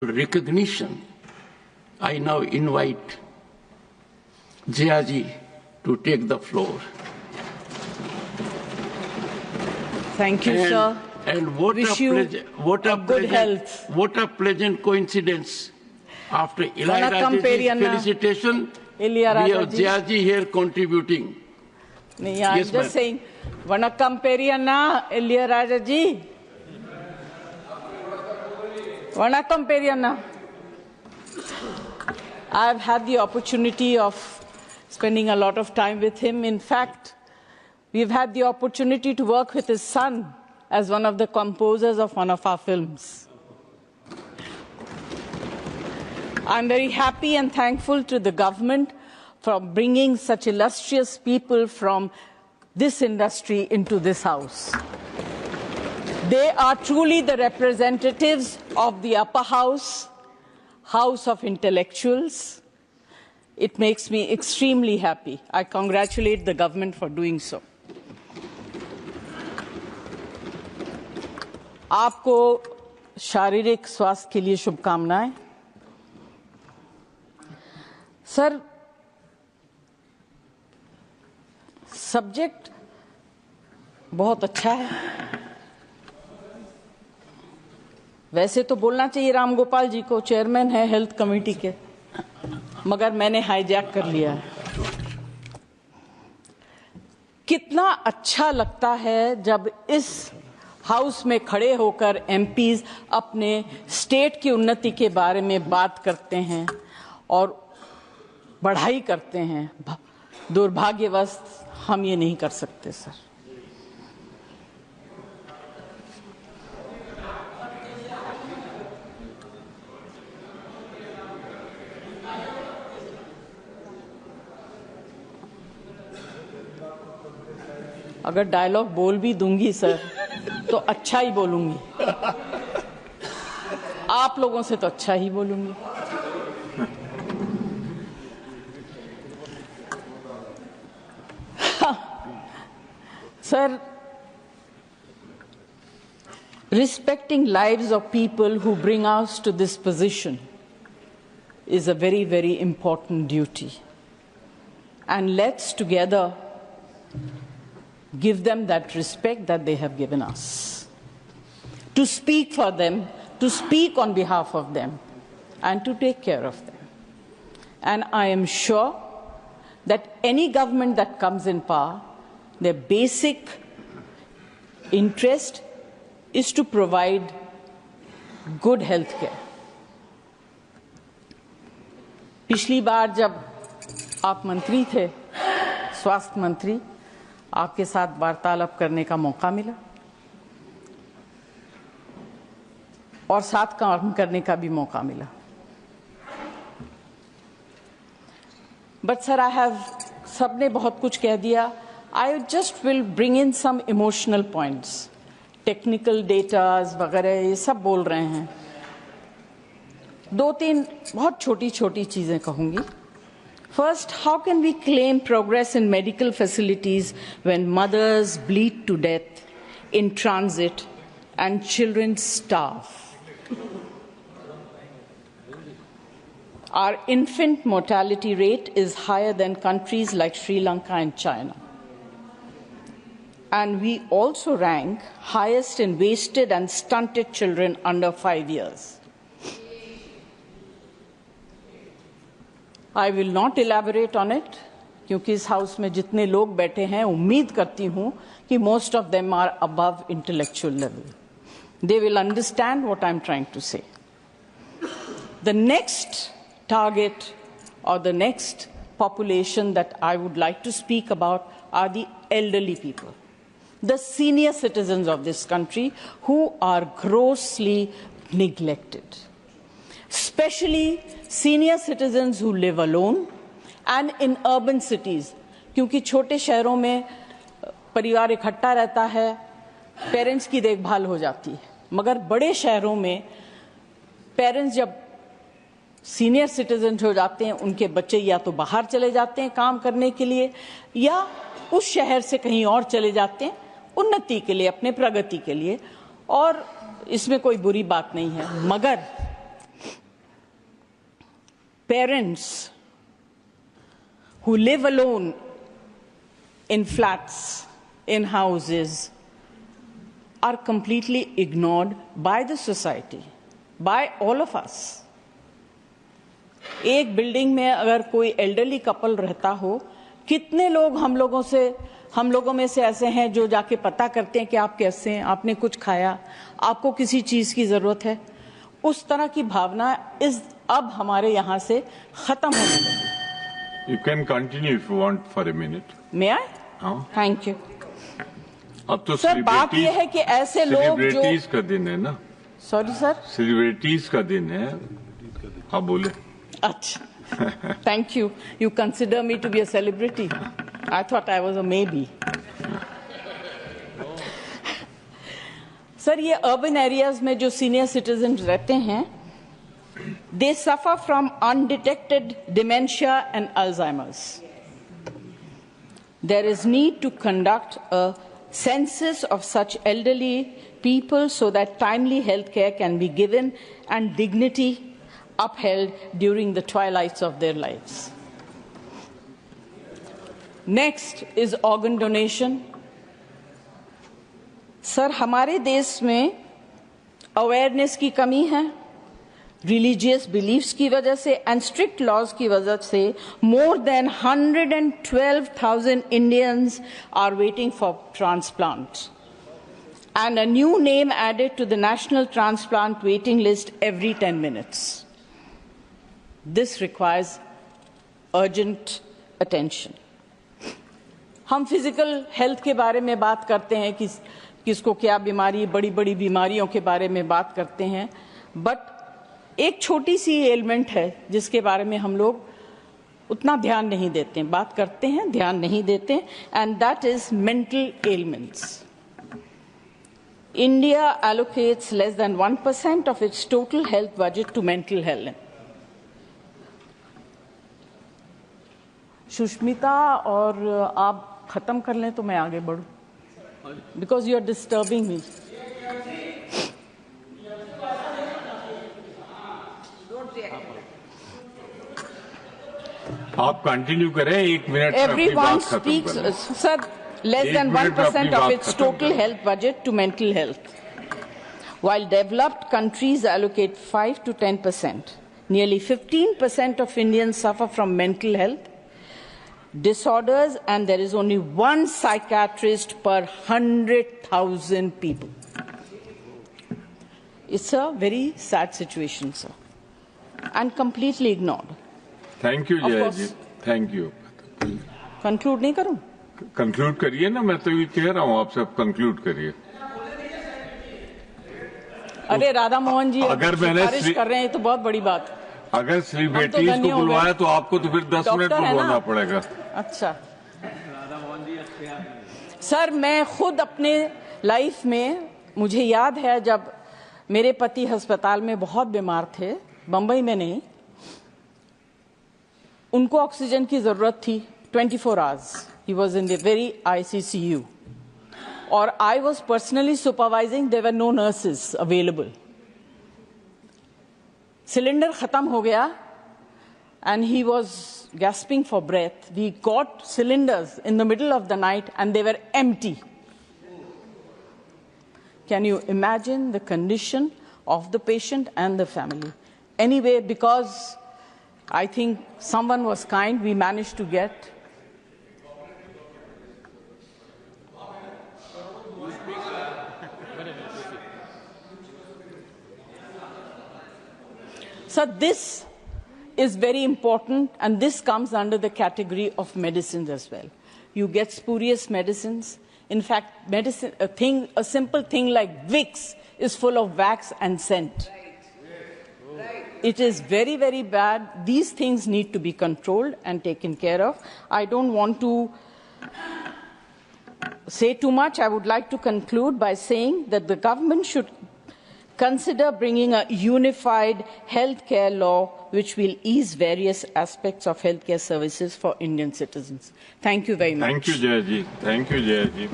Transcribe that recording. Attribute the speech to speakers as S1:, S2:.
S1: recognition, I now invite Jiaji to take the floor.
S2: Thank you, sir.
S1: And what a pleasant coincidence. After Ilaiyaraaja's felicitation, we have Jiaji here contributing.
S2: I'm just saying, Vanakkam Periyanna, Ilaiyaraaja. Vanakkam Periyanna. I've had the opportunity of spending a lot of time with him. In fact, we've had the opportunity to work with his son as one of the composers of one of our films. I'm very happy and thankful to the government for bringing such illustrious people from this industry into this house. They are truly the representatives of the upper house, house of intellectuals. It makes me extremely happy. I congratulate the government for doing so. आपको शारीरिक स्वास्थ्य के लिए शुभकामनाएं। Sir, subject बहुत अच्छा है। वैसे तो बोलना चाहिए राम गोपाल जी को, चेयरमैन है हेल्थ कमेटी के, मगर मैंने हाईजैक कर लिया है। कितना अच्छा लगता है जब इस हाउस में खड़े होकर एमपीज अपने स्टेट की उन्नति के बारे में बात करते हैं और बढ़ाई करते हैं। दुर्भाग्यवश हम ये नहीं कर सकते सर। अगर डायलॉग बोल भी दूंगी सर तो अच्छा ही बोलूंगी, आप लोगों से तो अच्छा ही बोलूंगी। Sir, respecting lives of people who bring us to this position is a very, very important duty. And let's together give them that respect that they have given us. To speak for them, to speak on behalf of them, and to take care of them. And I am sure that any government that comes in power, their basic interest is to provide good health care. पिछली बार जब आप मंत्री थे, स्वास्थ्य मंत्री, आपके साथ वार्तालाप करने का मौका मिला और साथ काम करने का भी मौका मिला। But sir, सबने बहुत कुछ कह दिया। I just will bring in some emotional points. Technical data वगैरह ये सब बोल रहे हैं। दो तीन बहुत छोटी-छोटी चीजें कहूंगी। First, how can we claim progress in medical facilities when mothers bleed to death in transit and children starve? Our infant mortality rate is higher than countries like Sri Lanka and China. And we also rank highest in wasted and stunted children under 5 years. I will not elaborate on it, क्योंकि इस house में जितने लोग बैठे हैं, उम्मीद करती हूं कि most of them are above intellectual level. They will understand what I'm trying to say. The next target or the next population that I would like to speak about are the elderly people, the senior citizens of this country who are grossly neglected. Especially senior citizens who live alone and in urban cities, क्योंकि छोटे शहरों में परिवार इकट्ठा रहता है, parents की देखभाल हो जाती है, मगर बड़े शहरों में पेरेंट्स जब सीनियर सिटीजन हो जाते हैं, उनके बच्चे या तो बाहर चले जाते हैं काम करने के लिए या उस शहर से कहीं और चले जाते हैं उन्नति के लिए, अपने प्रगति के लिए, और इसमें कोई बुरी बात नहीं है। मगर parents who live alone in flats, in houses, are completely ignored by the society, by all of us. एक बिल्डिंग में अगर कोई एल्डरली कपल रहता हो, कितने लोग हम लोगों में से ऐसे हैं जो जाके पता करते हैं कि आप कैसे हैं, आपने कुछ खाया, आपको किसी चीज की जरूरत है। उस तरह की भावना अब हमारे यहाँ से खत्म होने लगी।
S3: You can continue if you want for a minute.
S2: May I?
S3: हाँ।
S2: Thank you.
S3: अब तो
S2: सर बात यह है कि ऐसे लोग जो
S3: सेलिब्रिटीज का दिन है ना।
S2: सॉरी सर,
S3: सेलिब्रिटीज का दिन है। हाँ बोले।
S2: अच्छा, thank you. You consider me to be a celebrity? I thought I was a maybe. Sir ये अर्बन एरियाज में जो सीनियर सिटीजन रहते हैं, they suffer from undetected dementia and Alzheimer's. There is need to conduct a census of such elderly people so that timely health care can be given and dignity upheld during the twilights of their lives. Next is organ donation. Sir हमारे देश में awareness की कमी है, religious beliefs की वजह से and strict laws की वजह से more than 112,000 Indians are waiting for transplant and a new name added to the national transplant waiting list every 10 minutes. This requires urgent attention. हम फिजिकल हेल्थ के बारे में बात करते हैं कि किसको क्या बीमारी, बड़ी बड़ी बीमारियों के बारे में बात करते हैं, बट एक छोटी सी एलिमेंट है जिसके बारे में हम लोग उतना ध्यान नहीं देते हैं. बात करते हैं, ध्यान नहीं देते, and that is mental elements. India allocates less than 1% of its total health budget to mental health. Sushmita, और आप खत्म कर लें तो मैं आगे बढ़ूं, because you are disturbing me.
S3: आप कंटिन्यू करें, 1 मिनट में अपनी बात खत्म करें.
S2: Sir, less than 1% of its total health budget to mental health, while developed countries allocate 5 to 10%. Nearly 15% of Indians suffer from mental health disorders, and there is only one psychiatrist per 100,000 people. It's a very sad situation, sir, and completely ignored.
S3: Thank you Jaya ji, thank you.
S2: Conclude नहीं करूं?
S3: Conclude करिए ना, मैं तो ये कह रहा हूँ आपसे, कंक्लूड करिए.
S2: अरे राधा मोहन जी,
S3: अगर मैंने
S2: सिफारिश कर रहे हैं तो बहुत बड़ी बात.
S3: अगर सेलिब्रिटीज को बुलवाया तो आपको तो फिर 10 मिनट बुलवाना पड़ेगा.
S2: अच्छा सर, मैं खुद अपने लाइफ में, मुझे याद है जब मेरे पति अस्पताल में बहुत बीमार थे, बंबई में नहीं, उनको ऑक्सीजन की जरूरत थी 24 hours. He was in the very ICCU, और I was personally supervising. There were no nurses available. Cylinder खत्म हो गया and he was gasping for breath. We got cylinders in the middle of the night and they were empty. Can you imagine the condition of the patient and the family? Anyway, because I think someone was kind, we managed to get. So this is very important, and this comes under the category of medicines as well. You get spurious medicines. In fact, medicine, a simple thing like Vicks is full of wax and scent. It is very, very bad. These things need to be controlled and taken care of. I don't want to say too much. I would like to conclude by saying that the government should consider bringing a unified healthcare law which will ease various aspects of healthcare services for Indian citizens. Thank you very much.
S3: Thank you, Jaya ji. Thank you, Jaya ji.